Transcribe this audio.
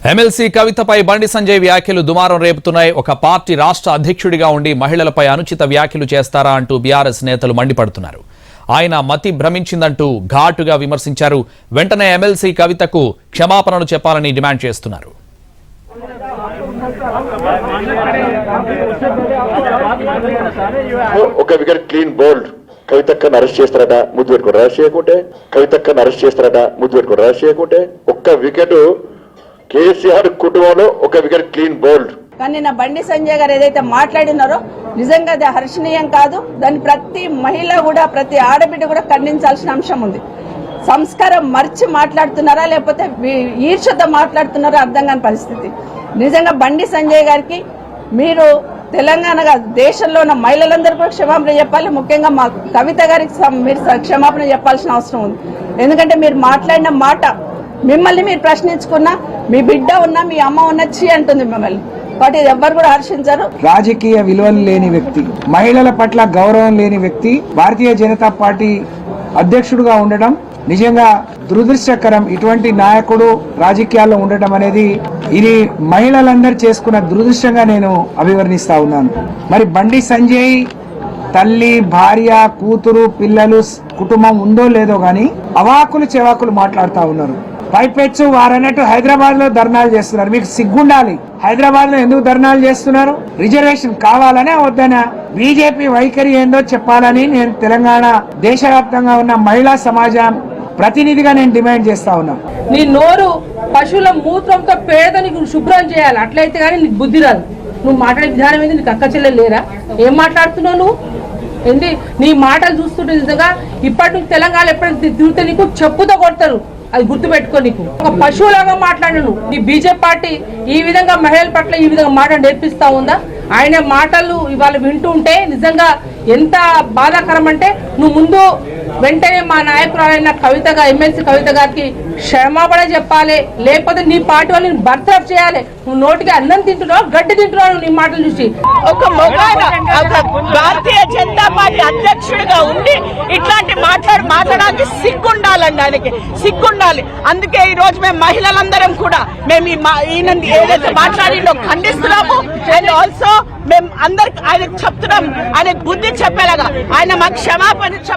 MLC కవితపై Bandi Sanjay వ్యాఖ్యలు దుమారం రేపుతున్నాయి. ఒక పార్టీ రాష్ట్ర అధ్యక్షుడిగా ఉండి మహిళలపై అనుచిత వ్యాఖ్యలు చేస్తారా అంటూ బీఆర్ఎస్ నేతలు మండిపడుతున్నారు. ఆయన మతి భ్రమించిందంటూ ఘాటుగా విమర్శించారు. వెంటనే ఎమ్మెల్సీ కవితకు క్షమాపణలు చెప్పాలని డిమాండ్ చేస్తున్నారు. ఒక వికెట్ క్లీన్ బౌల్డ్ కవితక్కను అరెస్ట్ చేస్తారట, ముద్దు పెట్టుకోరు. అరెస్ట్ చేయకుంటే కవితక్కను అరెస్ట్ చేస్తారట, ముద్దు పెట్టుకోరు. అరెస్ట్ చేయకుంటే ఒక్క వికెట్ కేసీఆర్ కుటుంబంలో ఒక వికెట్ క్లీన్ బౌల్డ్. కానీ నా బండి సంజయ్ గారు ఏదైతే మాట్లాడినారో నిజంగా అది హర్షణీయం కాదు. దాన్ని ప్రతి మహిళ కూడా, ప్రతి ఆడబిడ్డ కూడా ఖండించాల్సిన అంశం ఉంది. సంస్కారం మర్చి మాట్లాడుతున్నారా లేకపోతే ఈర్ష్యతో మాట్లాడుతున్నారో అర్థం కాని పరిస్థితి. నిజంగా బండి సంజయ్ గారికి మీరు తెలంగాణ దేశంలో ఉన్న మహిళలందరూ కూడా క్షమాపణ చెప్పాలి. ముఖ్యంగా మా కవిత గారికి మీరు క్షమాపణ చెప్పాల్సిన అవసరం ఉంది. ఎందుకంటే మీరు మాట్లాడిన మాట, మిమ్మల్ని మీరు ప్రశ్నించుకున్నా, మీ బిడ్డ ఉన్నా, మీ అమ్మ ఉన్నా చీ అంటుంది మిమ్మల్ని. కాబట్టి ఇది ఎవ్వరు కూడా హర్షించారు. రాజకీయ విలువలు లేని వ్యక్తి, మహిళల పట్ల గౌరవం లేని వ్యక్తి భారతీయ జనతా పార్టీ అధ్యక్షుడుగా ఉండడం నిజంగా దురదృష్టకరం. ఇటువంటి నాయకుడు రాజకీయాల్లో ఉండటం అనేది ఇది మహిళలందరూ చేసుకున్న దురదృష్టంగా నేను అభివర్ణిస్తా ఉన్నాను. మరి బండి సంజయ్ తల్లి, భార్య, కూతురు, పిల్లలు, కుటుంబం ఉందో లేదో గాని అవాకులు చెవాకులు మాట్లాడుతూ ఉన్నారు. పైపెచ్చు వారన్నట్టు హైదరాబాద్ లో ధర్నాలు చేస్తున్నారు. మీకు సిగ్గుండాలి. హైదరాబాద్ లో ఎందుకు ధర్నాలు చేస్తున్నారు? రిజర్వేషన్ కావాలనే వద్దనా? బీజేపీ వైఖరి ఏందో చెప్పాలని నేను తెలంగాణ దేశవ్యాప్తంగా ఉన్న మహిళా సమాజం ప్రతినిధిగా నేను డిమాండ్ చేస్తా ఉన్నా. నీ నోరు పశువుల మూత్రంతో పేదని శుభ్రం చేయాలి. అట్లయితే కానీ నీకు బుద్ధి రాదు. నువ్వు మాట్లాడే విధానం ఏంది? నీకు అక్క చెల్లెలు లేరా? ఏం మాట్లాడుతున్నావు నువ్వు? ఏంటి నీ మాటలు చూస్తుంటే నిజంగా ఇప్పటి నుంచి తెలంగాణ ఎప్పుడైతే తిరిగితే నీకు చెప్పుతో కొడతారు. అది గుర్తు పెట్టుకో. నీకు ఒక పశువులాగా మాట్లాడను. నీ బీజేపీ పార్టీ ఈ విధంగా మహిళల పట్ల ఈ విధంగా మాట నేర్పిస్తా ఉందా? ఆయన మాటలు ఇవాళ వింటూ ఉంటే నిజంగా ఎంత బాధాకరం అంటే, నువ్వు ముందు వెంటనే మా నాయకురాలైన కవితగా, ఎమ్మెల్సీ కవిత గారికి క్షమాపణ చెప్పాలి. లేకపోతే నీ పార్టీ వాళ్ళని బర్తరఫ్ చేయాలి. నువ్వు నోటికి అన్నం తింటున్నావు, గడ్డి తింటున్నావు నీ మాటలు చూసి. ఒక భారతీయ జనతా పార్టీ అధ్యక్షుడిగా ఉండి ఇట్లాంటి మాట్లాడడానికి సిగ్గుండాలండి. ఆయనకి సిగ్గుండాలి. అందుకే ఈ రోజు మేము మహిళలందరం కూడా మేము ఈయన ఏదైతే మాట్లాడిందో ఖండిస్తున్నాము. అండ్ ఆల్సో మేము అందరికి ఆయనకు చెప్తున్నాం, ఆయనకు బుద్ధి చెప్పేలాగా ఆయన మాకు క్షమాపణ